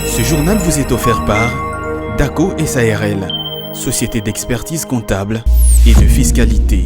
Ce journal vous est offert par DACO SARL, société d'expertise comptable et de fiscalité.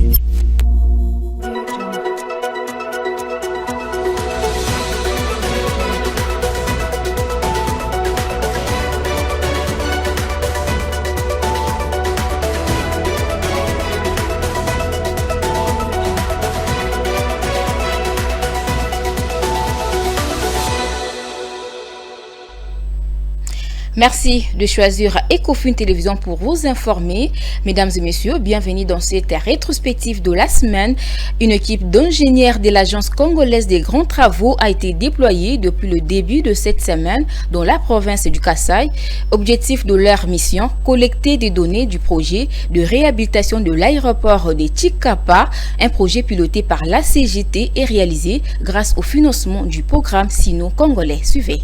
Merci de choisir Ecofin Télévision pour vous informer. Mesdames et messieurs, bienvenue dans cette rétrospective de la semaine. Une équipe d'ingénieurs de l'Agence congolaise des grands travaux a été déployée depuis le début de cette semaine dans la province du Kasaï. Objectif de leur mission, collecter des données du projet de réhabilitation de l'aéroport de Tshikapa, un projet piloté par la CGT et réalisé grâce au financement du programme sino-congolais. Suivez.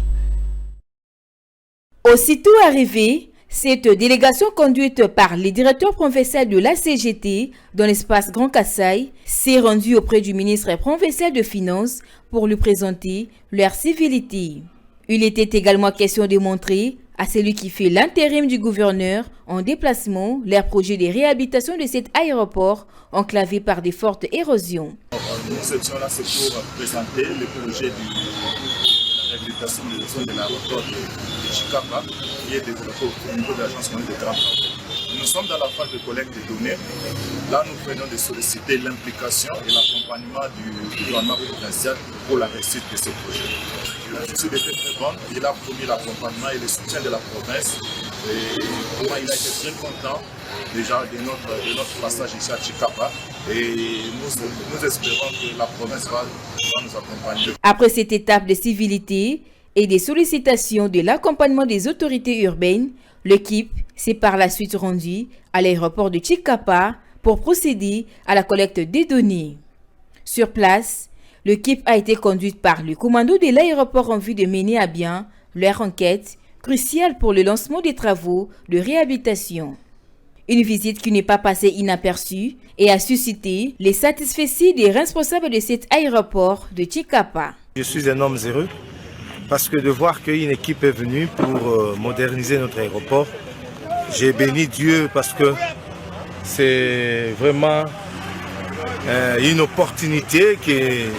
Aussitôt arrivée, cette délégation conduite par les directeurs provinciaux de la CGT dans l'espace Grand Kasaï s'est rendue auprès du ministre provincial de Finances pour lui présenter leur civilité. Il était également question de montrer à celui qui fait l'intérim du gouverneur en déplacement leur projet de réhabilitation de cet aéroport enclavé par des fortes érosions. Nous étions là, c'est pour présenter le projet de réhabilitation de la zone de l'aéroport de Tshikapa qui est développé au niveau de l'Agence congolaise des grands travaux. Nous sommes dans la phase de collecte de données. Là, nous venons de solliciter l'implication et l'accompagnement du gouvernement provincial pour la réussite de ce projet. La justice était très bonne. Il a promis l'accompagnement et le soutien de la province. Et il a été très content déjà de notre passage ici à Tshikapa. Et nous espérons que la province va nous accompagner. Après cette étape de civilité et des sollicitations de l'accompagnement des autorités urbaines, l'équipe s'est par la suite rendue à l'aéroport de Tshikapa pour procéder à la collecte des données. Sur place, l'équipe a été conduite par le commando de l'aéroport en vue de mener à bien leur enquête cruciale pour le lancement des travaux de réhabilitation. Une visite qui n'est pas passée inaperçue et a suscité les satisfecits des responsables de cet aéroport de Tshikapa. Je suis un homme heureux parce que de voir qu'une équipe est venue pour moderniser notre aéroport, j'ai béni Dieu parce que c'est vraiment une opportunité que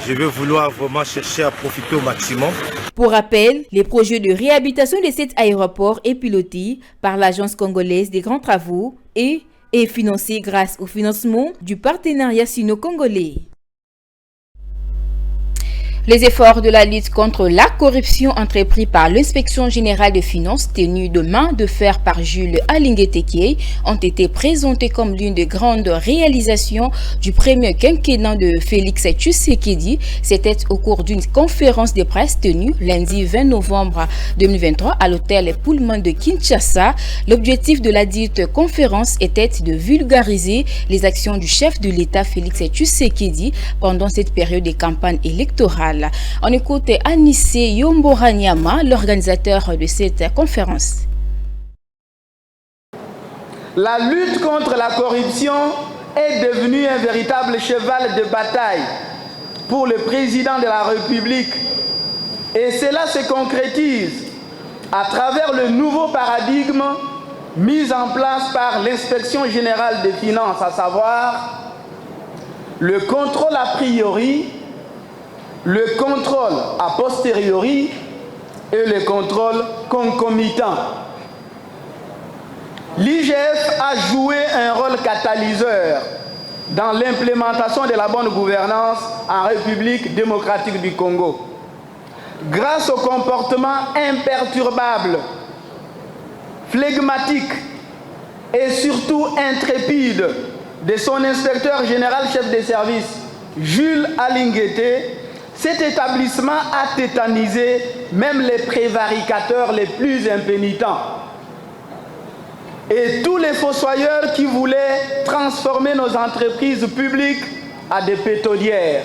je vais vouloir vraiment chercher à profiter au maximum. Pour rappel, les projets de réhabilitation de cet aéroport est piloté par l'Agence congolaise des grands travaux et est financé grâce au financement du partenariat sino-congolais. Les efforts de la lutte contre la corruption entrepris par l'Inspection générale des finances tenue de main de fer par Jules Alingué-Tekei ont été présentés comme l'une des grandes réalisations du premier quinquennat de Félix Tshisekedi. C'était au cours d'une conférence de presse tenue lundi 20 novembre 2023 à l'hôtel Pullman de Kinshasa. L'objectif de la dite conférence était de vulgariser les actions du chef de l'État Félix Tshisekedi pendant cette période de campagne électorale. On écoute Anissé Yomboranyama, l'organisateur de cette conférence. La lutte contre la corruption est devenue un véritable cheval de bataille pour le président de la République. Et cela se concrétise à travers le nouveau paradigme mis en place par l'Inspection générale des finances, à savoir le contrôle a priori, le contrôle a posteriori et le contrôle concomitant. L'IGF a joué un rôle catalyseur dans l'implémentation de la bonne gouvernance en République démocratique du Congo. Grâce au comportement imperturbable, flegmatique et surtout intrépide de son inspecteur général chef des services, Jules Alingué-Tekei, cet établissement a tétanisé même les prévaricateurs les plus impénitents. Et tous les fossoyeurs qui voulaient transformer nos entreprises publiques à des pétrolières.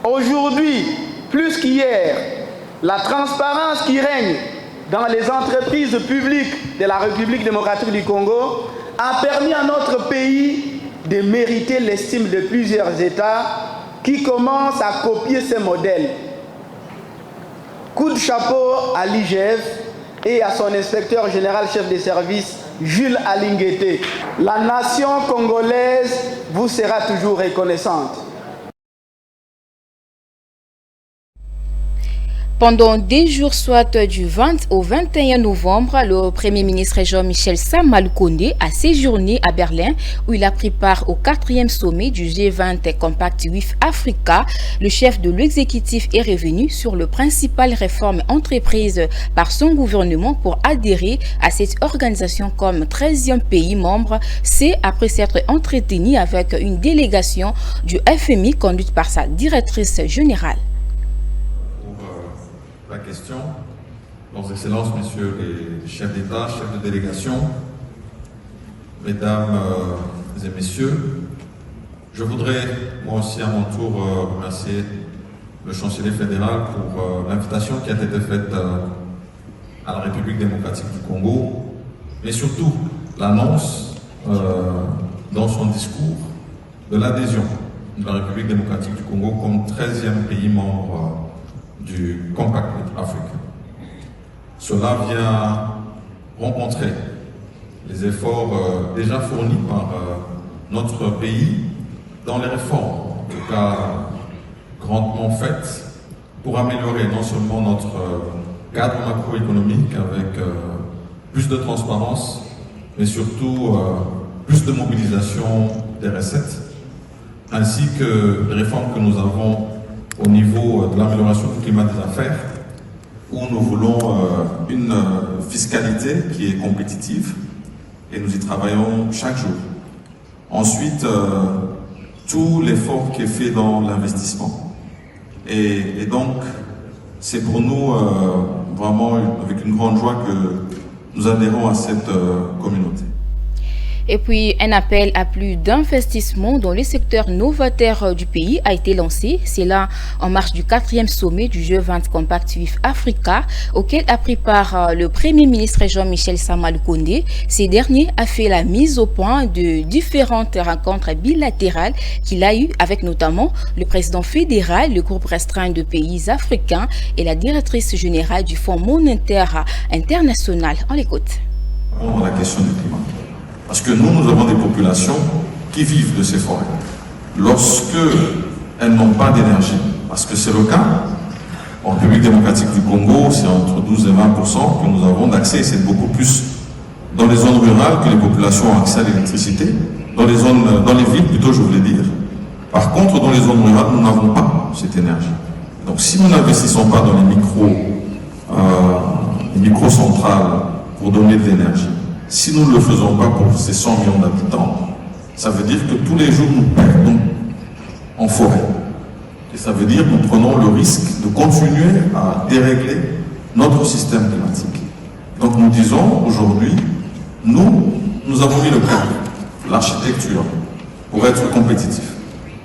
Aujourd'hui, plus qu'hier, la transparence qui règne dans les entreprises publiques de la République démocratique du Congo a permis à notre pays de mériter l'estime de plusieurs États qui commencent à copier ces modèles. Coup de chapeau à l'IGF et à son inspecteur général chef des services, Jules Alinguete. La nation congolaise vous sera toujours reconnaissante. Pendant 10 jours, soit du 20 au 21 novembre, le Premier ministre Jean-Michel Samalukonde a séjourné à Berlin où il a pris part au 4e sommet du G20 Compact with Africa. Le chef de l'exécutif est revenu sur les principales réformes entreprises par son gouvernement pour adhérer à cette organisation comme 13e pays membre. C'est après s'être entretenu avec une délégation du FMI conduite par sa directrice générale. La question, Leurs Excellences, Messieurs les chefs d'État, chefs de délégation, Mesdames et Messieurs, je voudrais moi aussi à mon tour remercier le chancelier fédéral pour l'invitation qui a été faite à la République démocratique du Congo, mais surtout l'annonce dans son discours de l'adhésion de la République démocratique du Congo comme 13e pays membre du Compact africain. Cela vient rencontrer les efforts déjà fournis par notre pays dans les réformes, en tout cas grandement faites, pour améliorer non seulement notre cadre macroéconomique avec plus de transparence, mais surtout plus de mobilisation des recettes, ainsi que les réformes que nous avons au niveau de l'amélioration du climat des affaires, où nous voulons une fiscalité qui est compétitive, et nous y travaillons chaque jour. Ensuite, tout l'effort qui est fait dans l'investissement. Et donc, c'est pour nous vraiment avec une grande joie que nous adhérons à cette communauté. Et puis, un appel à plus d'investissement dans les secteurs novateurs du pays a été lancé. C'est là en marge du 4e sommet du G20 Compact with Africa, auquel a pris part le Premier ministre Jean-Michel Samalukonde. Ces derniers a fait la mise au point de différentes rencontres bilatérales qu'il a eues avec notamment le président fédéral, le groupe restreint de pays africains et la directrice générale du Fonds monétaire international. On l'écoute. La question du climat. Parce que nous avons des populations qui vivent de ces forêts. Lorsque elles n'ont pas d'énergie, parce que c'est le cas, en République démocratique du Congo, c'est entre 12 et 20% que nous avons d'accès, et c'est beaucoup plus dans les zones rurales que les populations ont accès à l'électricité, dans les villes plutôt, je voulais dire. Par contre, dans les zones rurales, nous n'avons pas cette énergie. Donc si nous n'investissons pas dans les micro-centrales pour donner de l'énergie, si nous ne le faisons pas pour ces 100 millions d'habitants, ça veut dire que tous les jours nous perdons en forêt. Et ça veut dire que nous prenons le risque de continuer à dérégler notre système climatique. Donc nous disons aujourd'hui, nous avons mis le cadre, l'architecture, pour être compétitifs,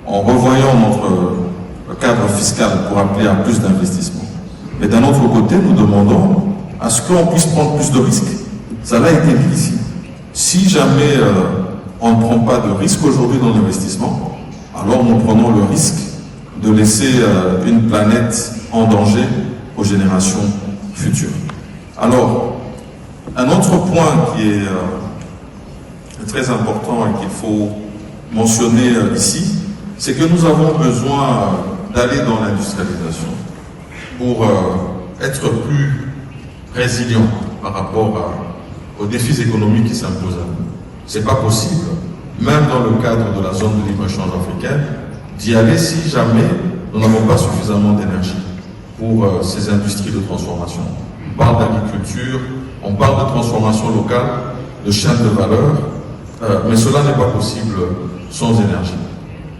en revoyant notre cadre fiscal pour appeler à plus d'investissements. Mais d'un autre côté, nous demandons à ce qu'on puisse prendre plus de risques. Ça a été dit ici. Si jamais on ne prend pas de risque aujourd'hui dans l'investissement, alors nous prenons le risque de laisser une planète en danger aux générations futures. Alors, un autre point qui est très important et qu'il faut mentionner ici, c'est que nous avons besoin d'aller dans l'industrialisation pour être plus résilients par rapport aux défis économiques qui s'imposent à nous. Ce n'est pas possible, même dans le cadre de la zone de libre-échange africaine, d'y aller si jamais nous n'avons pas suffisamment d'énergie pour ces industries de transformation. On parle d'agriculture, on parle de transformation locale, de chaîne de valeur, mais cela n'est pas possible sans énergie.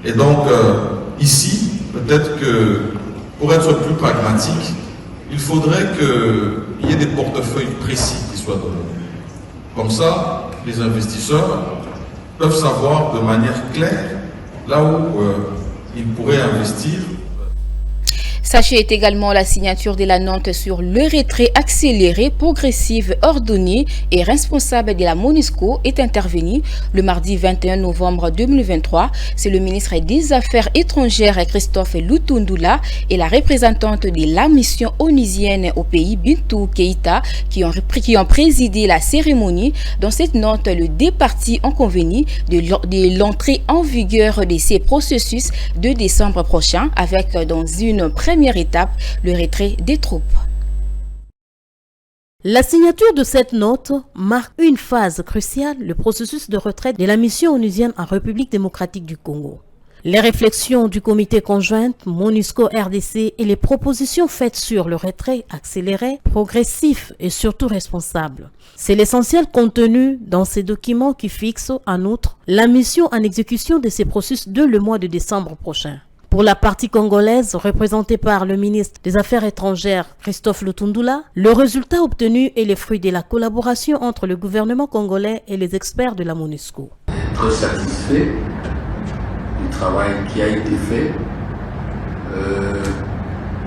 Et donc, ici, peut-être que pour être plus pragmatique, il faudrait qu'il y ait des portefeuilles précis qui soient donnés. Comme ça, les investisseurs peuvent savoir de manière claire là où ils pourraient investir. Sachez également la signature de la note sur le retrait accéléré, progressif, ordonné et responsable de la MONUSCO est intervenue le mardi 21 novembre 2023. C'est le ministre des Affaires étrangères Christophe Lutundula et la représentante de la mission onusienne au pays Bintou Keïta qui ont présidé la cérémonie. Dans cette note, les deux parties ont convenu de l'entrée en vigueur de ces processus de décembre prochain avec dans une première étape, le retrait des troupes. La signature de cette note marque une phase cruciale, le processus de retrait de la mission onusienne en République démocratique du Congo. Les réflexions du comité conjoint MONUSCO-RDC et les propositions faites sur le retrait accéléré, progressif et surtout responsable. C'est l'essentiel contenu dans ces documents qui fixent, en outre, la mission en exécution de ces processus dès le mois de décembre prochain. Pour la partie congolaise, représentée par le ministre des Affaires étrangères Christophe Lutundula, le résultat obtenu est le fruit de la collaboration entre le gouvernement congolais et les experts de la MONUSCO. Très satisfait du travail qui a été fait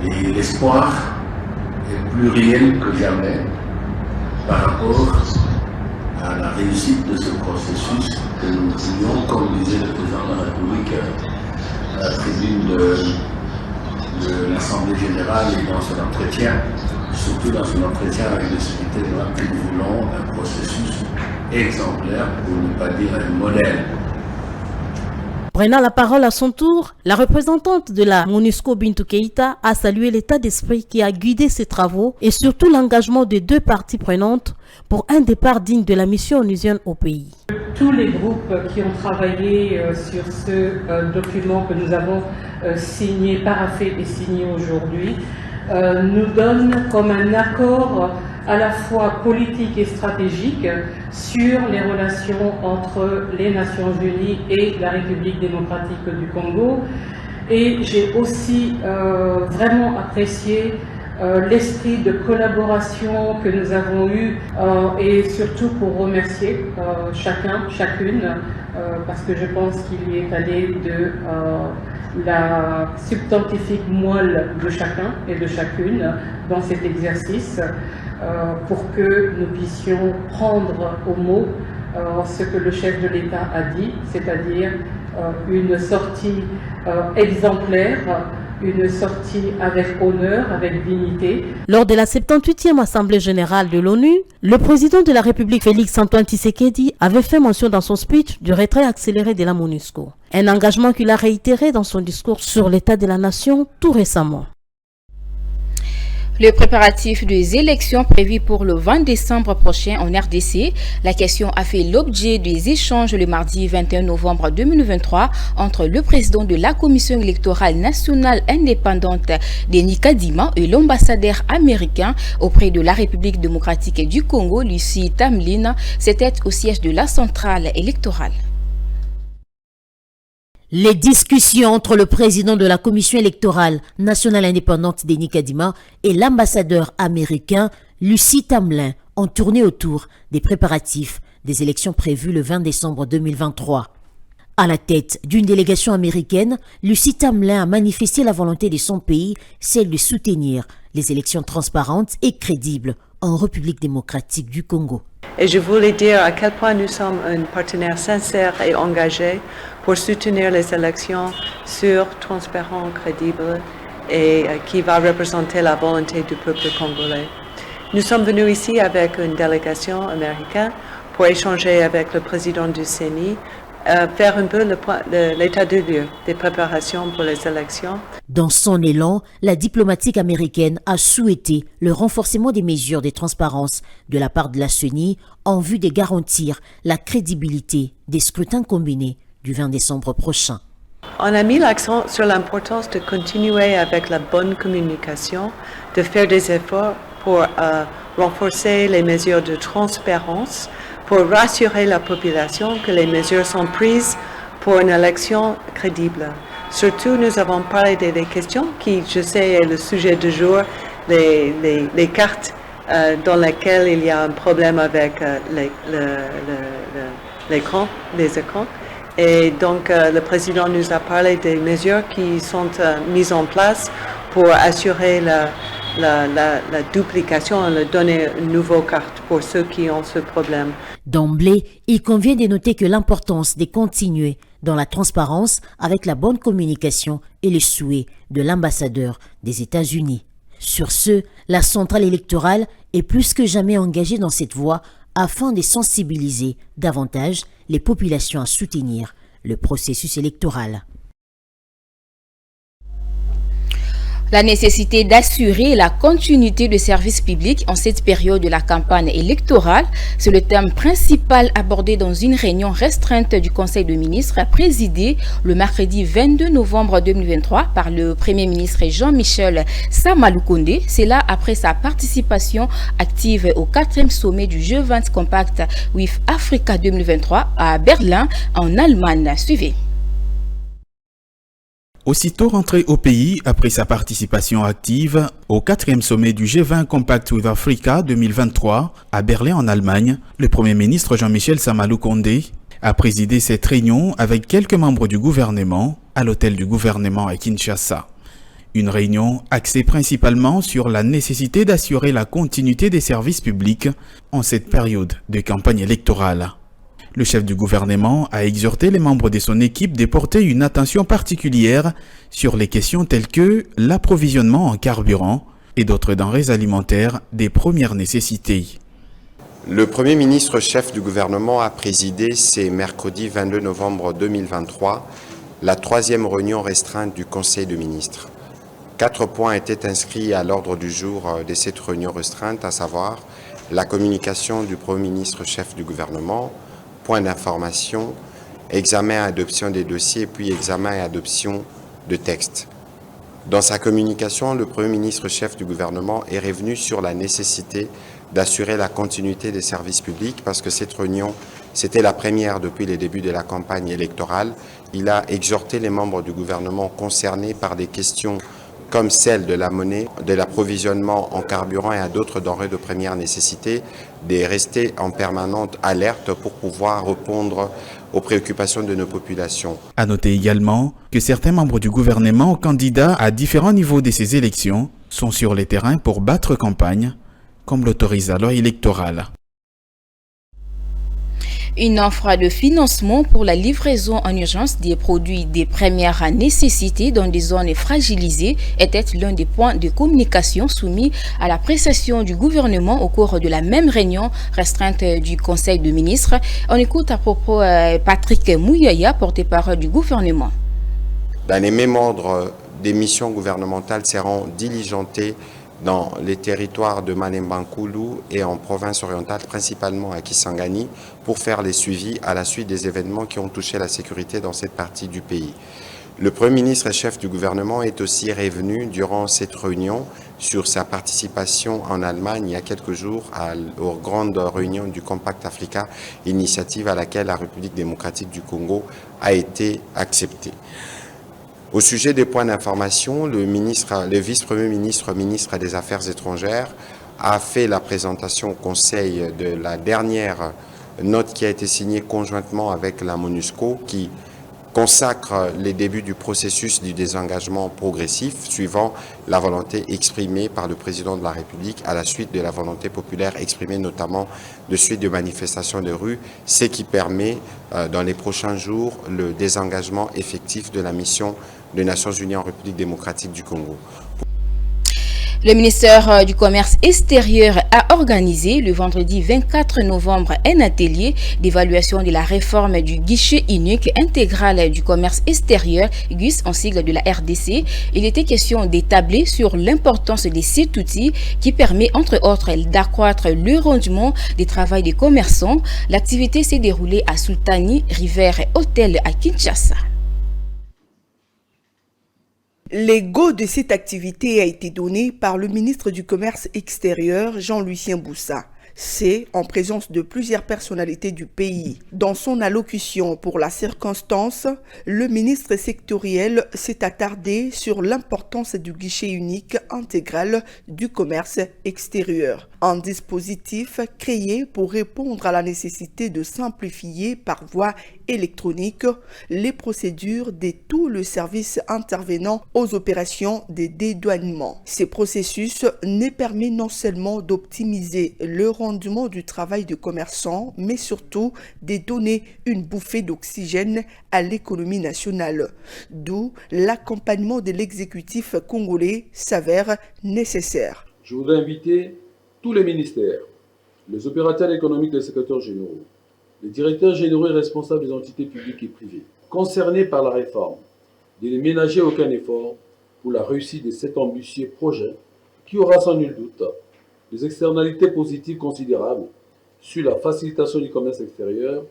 et l'espoir est plus réel que jamais par rapport à la réussite de ce processus que nous voulions, comme disait le président de la République, à la tribune de l'Assemblée générale et dans son entretien, surtout dans son entretien avec le secrétaire que nous voulons un processus exemplaire, pour ne pas dire un modèle. Prenant la parole à son tour, la représentante de la MONUSCO Bintou Keïta a salué l'état d'esprit qui a guidé ses travaux et surtout l'engagement des deux parties prenantes pour un départ digne de la mission onusienne au pays. Tous les groupes qui ont travaillé sur ce document que nous avons signé, paraphé et signé aujourd'hui, nous donnent comme un accord à la fois politique et stratégique sur les relations entre les Nations Unies et la République démocratique du Congo. Et j'ai aussi vraiment apprécié l'esprit de collaboration que nous avons eu et surtout pour remercier chacune, parce que je pense qu'il y est allé de la substantifique moelle de chacun et de chacune dans cet exercice pour que nous puissions prendre au mot ce que le chef de l'État a dit, c'est-à-dire une sortie exemplaire, une sortie avec honneur, avec dignité. Lors de la 78e Assemblée générale de l'ONU, le président de la République Félix-Antoine Tshisekedi avait fait mention dans son speech du retrait accéléré de la MONUSCO. Un engagement qu'il a réitéré dans son discours sur l'état de la nation tout récemment. Le préparatif des élections prévues pour le 20 décembre prochain en RDC, la question a fait l'objet des échanges le mardi 21 novembre 2023 entre le président de la Commission électorale nationale indépendante Denis Kadima et l'ambassadeur américain auprès de la République démocratique du Congo, Lucie Tamlin. C'était au siège de la centrale électorale. Les discussions entre le président de la Commission électorale nationale indépendante Denis Kadima et l'ambassadeur américain Lucie Tamlin ont tourné autour des préparatifs des élections prévues le 20 décembre 2023. À la tête d'une délégation américaine, Lucie Tamlin a manifesté la volonté de son pays, celle de soutenir les élections transparentes et crédibles en République démocratique du Congo. Et je voulais dire à quel point nous sommes un partenaire sincère et engagé pour soutenir les élections sûres, transparentes, crédibles et qui va représenter la volonté du peuple congolais. Nous sommes venus ici avec une délégation américaine pour échanger avec le président du CENI, faire un peu l'état de lieu des préparations pour les élections. Dans son élan, la diplomatique américaine a souhaité le renforcement des mesures de transparence de la part de la CENI en vue de garantir la crédibilité des scrutins combinés du 20 décembre prochain. On a mis l'accent sur l'importance de continuer avec la bonne communication, de faire des efforts pour renforcer les mesures de transparence, pour rassurer la population que les mesures sont prises pour une élection crédible. Surtout, nous avons parlé des questions qui, je sais, est le sujet du jour, les cartes dans lesquelles il y a un problème avec les écrans. Et donc, le président nous a parlé des mesures qui sont mises en place pour assurer la duplication et donner une nouvelle carte pour ceux qui ont ce problème. D'emblée, il convient de noter que l'importance de continuer dans la transparence avec la bonne communication et les souhaits de l'ambassadeur des États-Unis. Sur ce, la centrale électorale est plus que jamais engagée dans cette voie afin de sensibiliser davantage les populations à soutenir le processus électoral. La nécessité d'assurer la continuité de services publics en cette période de la campagne électorale, c'est le thème principal abordé dans une réunion restreinte du Conseil de ministres présidée le mercredi 22 novembre 2023 par le Premier ministre Jean-Michel Samaloukonde. C'est là après sa participation active au 4e sommet du G20 Compact with Africa 2023 à Berlin en Allemagne. Suivez. Aussitôt rentré au pays après sa participation active au 4e sommet du G20 Compact with Africa 2023 à Berlin en Allemagne, le Premier ministre Jean-Michel Samaloukonde a présidé cette réunion avec quelques membres du gouvernement à l'hôtel du gouvernement à Kinshasa. Une réunion axée principalement sur la nécessité d'assurer la continuité des services publics en cette période de campagne électorale. Le chef du gouvernement a exhorté les membres de son équipe de porter une attention particulière sur les questions telles que l'approvisionnement en carburant et d'autres denrées alimentaires des premières nécessités. Le Premier ministre chef du gouvernement a présidé ce mercredi 22 novembre 2023 la 3e réunion restreinte du Conseil de ministres. 4 points étaient inscrits à l'ordre du jour de cette réunion restreinte, à savoir la communication du Premier ministre chef du gouvernement, point d'information, examen et adoption des dossiers, puis examen et adoption de textes. Dans sa communication, le Premier ministre chef du gouvernement est revenu sur la nécessité d'assurer la continuité des services publics parce que cette réunion, c'était la première depuis les débuts de la campagne électorale. Il a exhorté les membres du gouvernement concernés par des questions comme celle de la monnaie, de l'approvisionnement en carburant et à d'autres denrées de première nécessité, de rester en permanente alerte pour pouvoir répondre aux préoccupations de nos populations. À noter également que certains membres du gouvernement candidats à différents niveaux de ces élections sont sur les terrains pour battre campagne, comme l'autorise la loi électorale. Une offre de financement pour la livraison en urgence des produits de première nécessité dans des zones fragilisées était l'un des points de communication soumis à l'appréciation du gouvernement au cours de la même réunion restreinte du Conseil de ministres. On écoute à propos Patrick Mouyaya, porte-parole du gouvernement. Dans les mêmes ordres, des missions gouvernementales seront diligentées dans les territoires de Manembankoulou et en province orientale, principalement à Kisangani, pour faire les suivis à la suite des événements qui ont touché la sécurité dans cette partie du pays. Le Premier ministre et chef du gouvernement est aussi revenu durant cette réunion sur sa participation en Allemagne il y a quelques jours aux grandes réunions du Compact Africa, initiative à laquelle la République démocratique du Congo a été acceptée. Au sujet des points d'information, le vice-premier ministre, ministre des Affaires étrangères, a fait la présentation au Conseil de la dernière note qui a été signée conjointement avec la MONUSCO, qui consacre les débuts du processus du désengagement progressif, suivant la volonté exprimée par le président de la République à la suite de la volonté populaire exprimée notamment de suite de manifestations de rue, ce qui permet dans les prochains jours le désengagement effectif de la mission des Nations Unies en République démocratique du Congo. Le ministère du Commerce extérieur a organisé le vendredi 24 novembre un atelier d'évaluation de la réforme du guichet unique intégral du commerce extérieur, GUS en sigle de la RDC. Il était question d'établir sur l'importance de cet outil qui permet entre autres d'accroître le rendement du travail des commerçants. L'activité s'est déroulée à Sultani River Hotel à Kinshasa. Le go de cette activité a été donné par le ministre du Commerce extérieur, Jean-Lucien Boussa. C'est en présence de plusieurs personnalités du pays. Dans son allocution pour la circonstance, le ministre sectoriel s'est attardé sur l'importance du guichet unique intégral du commerce extérieur. Un dispositif créé pour répondre à la nécessité de simplifier par voie électronique les procédures de tout le service intervenant aux opérations de dédouanement. Ces processus ne permettent non seulement d'optimiser le rendement du travail de commerçants, mais surtout de donner une bouffée d'oxygène à l'économie nationale. D'où l'accompagnement de l'exécutif congolais s'avère nécessaire. Je voudrais inviter tous les ministères, les opérateurs économiques, les secrétaires généraux, les directeurs généraux et responsables des entités publiques et privées concernés par la réforme, de ne ménager aucun effort pour la réussite de cet ambitieux projet qui aura sans nul doute des externalités positives considérables sur la facilitation du commerce extérieur,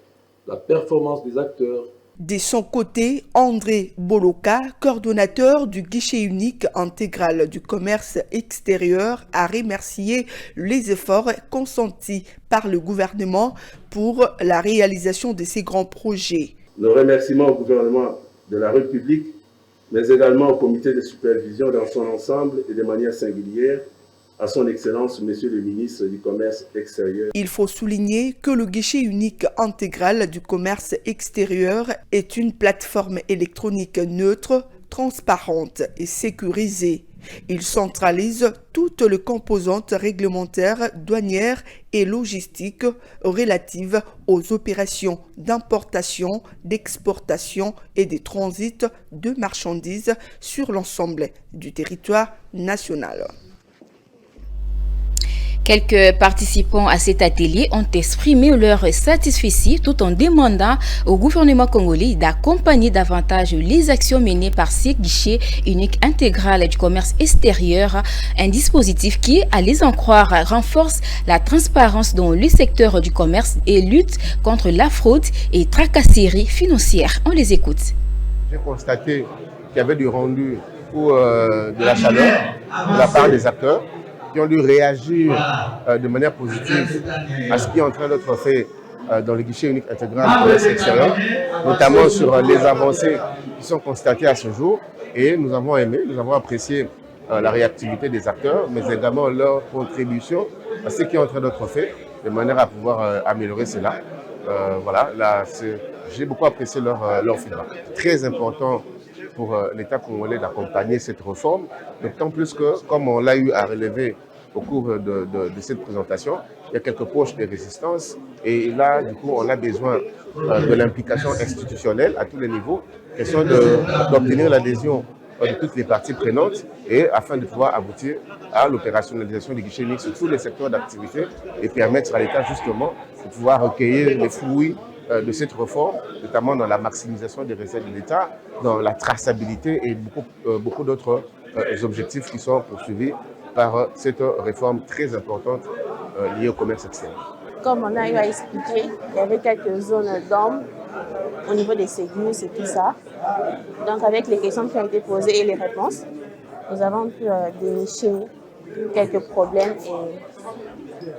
la performance des acteurs. De son côté, André Boloka, coordonnateur du guichet unique intégral du commerce extérieur, a remercié les efforts consentis par le gouvernement pour la réalisation de ces grands projets. Le remerciement au gouvernement de la République, mais également au comité de supervision dans son ensemble et de manière singulière, à son Excellence, Monsieur le ministre du Commerce extérieur. Il faut souligner que le guichet unique intégral du commerce extérieur est une plateforme électronique neutre, transparente et sécurisée. Il centralise toutes les composantes réglementaires, douanières et logistiques relatives aux opérations d'importation, d'exportation et de transit de marchandises sur l'ensemble du territoire national. Quelques participants à cet atelier ont exprimé leur satisfaction tout en demandant au gouvernement congolais d'accompagner davantage les actions menées par ces guichets uniques intégral du commerce extérieur, un dispositif qui, à les en croire, renforce la transparence dans le secteur du commerce et lutte contre la fraude et tracasserie financière. On les écoute. J'ai constaté qu'il y avait du rendu ou de la chaleur de la part des acteurs qui ont dû réagir de manière positive à ce qui est en train d'être fait dans le guichet unique intégral du commerce extérieur, notamment sur les avancées qui sont constatées à ce jour. Et nous avons aimé, nous avons apprécié la réactivité des acteurs, mais également leur contribution à ce qui est en train d'être fait, de manière à pouvoir améliorer cela. Voilà, là, j'ai beaucoup apprécié leur feedback. Très important pour l'État congolais d'accompagner cette réforme, d'autant plus que, comme on l'a eu à relever au cours de cette présentation, il y a quelques poches de résistance et là, du coup, on a besoin de l'implication institutionnelle à tous les niveaux, question d'obtenir l'adhésion de toutes les parties prenantes et afin de pouvoir aboutir à l'opérationnalisation du guichet unique sur tous les secteurs d'activité et permettre à l'État justement de pouvoir recueillir les fruits de cette réforme, notamment dans la maximisation des recettes de l'État, dans la traçabilité et beaucoup d'autres objectifs qui sont poursuivis par cette réforme très importante liée au commerce extérieur. Comme on a eu à expliquer, il y avait quelques zones d'ombre au niveau des Ségus et tout ça. Donc avec les questions qui ont été posées et les réponses, nous avons pu dénicher quelques problèmes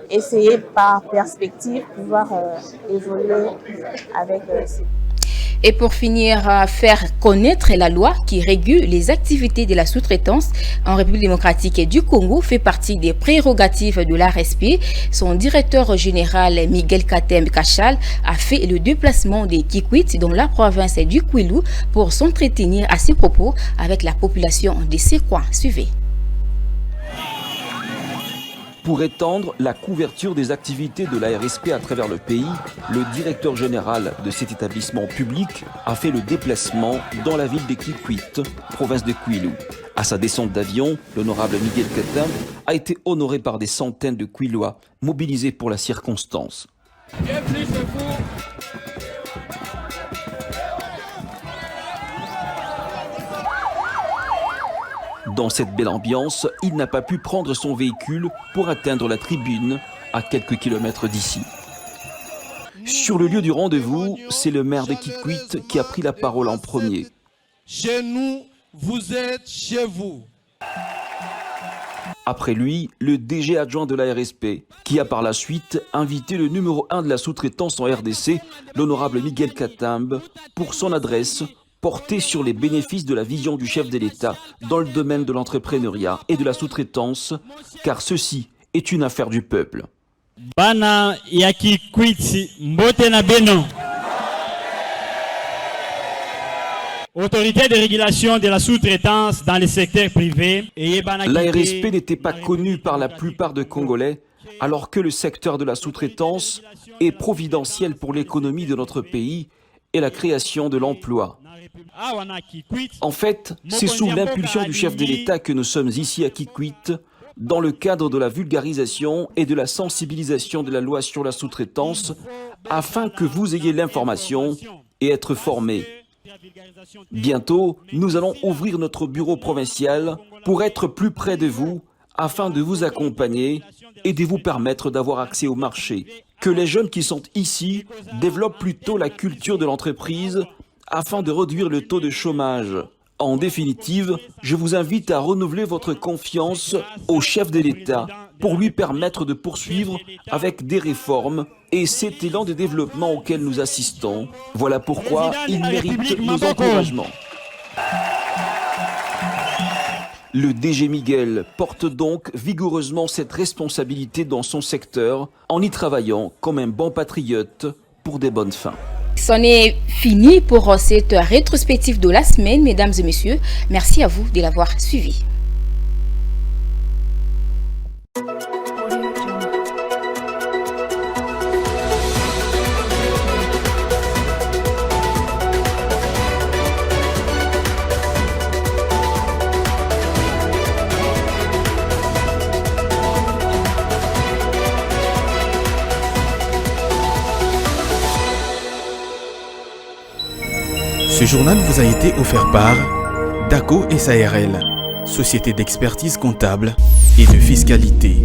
et essayer par perspective de pouvoir évoluer avec ces. Et pour finir, faire connaître la loi qui régule les activités de la sous-traitance en République démocratique du Congo fait partie des prérogatives de l'ARSP. Son directeur général Miguel Katem Kachal a fait le déplacement des Kikwit dans la province du Kwilu pour s'entretenir à ses propos avec la population de ces coins. Suivez. Pour étendre la couverture des activités de la RSP à travers le pays, le directeur général de cet établissement public a fait le déplacement dans la ville de Kikwit, province de Kwilu. À sa descente d'avion, l'honorable Miguel Katem a été honoré par des centaines de Kwilois mobilisés pour la circonstance. Bienvenue chez vous. Dans cette belle ambiance, il n'a pas pu prendre son véhicule pour atteindre la tribune à quelques kilomètres d'ici. Sur le lieu du rendez-vous, c'est le maire de Kikwit qui a pris la parole en premier. Chez nous, vous êtes chez vous. Après lui, le DG adjoint de la RSP, qui a par la suite invité le numéro 1 de la sous-traitance en RDC, l'honorable Miguel Katambe, pour son adresse portée sur les bénéfices de la vision du chef de l'État dans le domaine de l'entrepreneuriat et de la sous-traitance, car ceci est une affaire du peuple. Bana yaki kwiti mbote na beno. Autorité de régulation de la sous-traitance dans le secteur privé. La RSP n'était pas connue par la plupart des Congolais, alors que le secteur de la sous-traitance est providentiel pour l'économie de notre pays et la création de l'emploi. En fait, c'est sous l'impulsion du chef de l'État que nous sommes ici à Kikwit, dans le cadre de la vulgarisation et de la sensibilisation de la loi sur la sous-traitance, afin que vous ayez l'information et être formés. Bientôt, nous allons ouvrir notre bureau provincial pour être plus près de vous, afin de vous accompagner et de vous permettre d'avoir accès au marché. Que les jeunes qui sont ici développent plutôt la culture de l'entreprise afin de réduire le taux de chômage. En définitive, je vous invite à renouveler votre confiance au chef de l'État pour lui permettre de poursuivre avec des réformes et cet élan de développement auquel nous assistons. Voilà pourquoi il mérite nos encouragements. Le DG Miguel porte donc vigoureusement cette responsabilité dans son secteur en y travaillant comme un bon patriote pour des bonnes fins. C'en est fini pour cette rétrospective de la semaine, mesdames et messieurs. Merci à vous de l'avoir suivi. Ce journal vous a été offert par DACO SARL, société d'expertise comptable et de fiscalité.